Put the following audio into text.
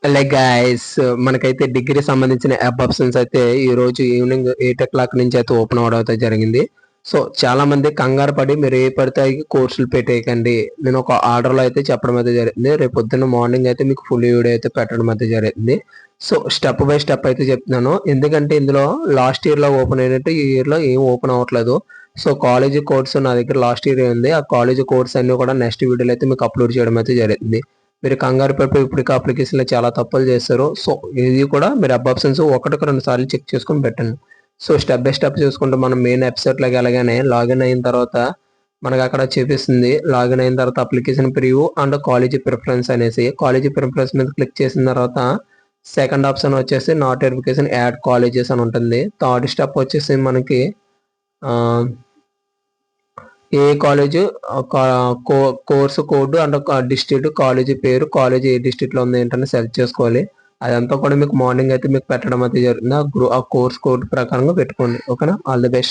Like guys, మనకైతే degree సంబంధించిన app options అయితే ఈ రోజు ఈవినింగ్ 8 o'clock నుంచి అయితే ఓపెన్ అవడం అయితే జరిగింది. సో చాలా మంది కంగారు పడి మీరు ఏ పడితే కోర్సులు పెట్టేయకండి. నేను ఒక ఆర్డర్లో అయితే చెప్పడం అయితే జరిగింది. రేపు పొద్దున్న మార్నింగ్ అయితే మీకు ఫుల్ వీడియో అయితే పెట్టడం అయితే జరిగింది. సో స్టెప్ బై స్టెప్ అయితే చెప్తున్నాను. ఎందుకంటే ఇందులో లాస్ట్ ఇయర్లో ఓపెన్ అయినట్టు ఈ ఇయర్లో ఏం ఓపెన్ అవ్వట్లేదు. సో కాలేజీ కోర్స్ నా దగ్గర లాస్ట్ ఇయర్ ఉంది. ఆ కాలేజీ కోర్స్ అన్ని కూడా నెక్స్ట్ వీడియోలో అయితే మీకు అప్లోడ్ చేయడం అయితే జరిగింది. మీరు కంగారు పడిపోయి ఇప్పటికి అప్లికేషన్లో చాలా తప్పులు చేస్తారు. సో ఇది కూడా మీరు వెబ్ ఆప్షన్స్ ఒకటికి 2 సార్లు చెక్ చేసుకొని పెట్టండి. సో స్టెప్ బై స్టెప్ చూసుకుంటే మనం మెయిన్ వెబ్సైట్లోకి వెళ్ళగానే లాగిన్ అయిన తర్వాత మనకు అక్కడ చూపిస్తుంది. లాగిన్ అయిన తర్వాత application preview and college preference అనేసి, కాలేజీ ప్రిఫరెన్స్ మీద క్లిక్ చేసిన తర్వాత సెకండ్ ఆప్షన్ వచ్చేసి నాట్ వెరిఫికేషన్ యాడ్ కాలేజెస్ అని ఉంటుంది. థర్డ్ స్టెప్ వచ్చేసి మనకి ఏ college, course code and district, college పేరు, కాలేజీ ఏ డిస్ట్రిక్ట్ లో ఉంది ఏంటని సెర్చ్ చేసుకోవాలి. అదంతా కూడా మీకు మార్నింగ్ అయితే మీకు పెట్టడం అయితే జరుగుతుంది. ఆ కోర్స్ కోడ్ ప్రకారంగా పెట్టుకోండి. ఓకేనా? All the best.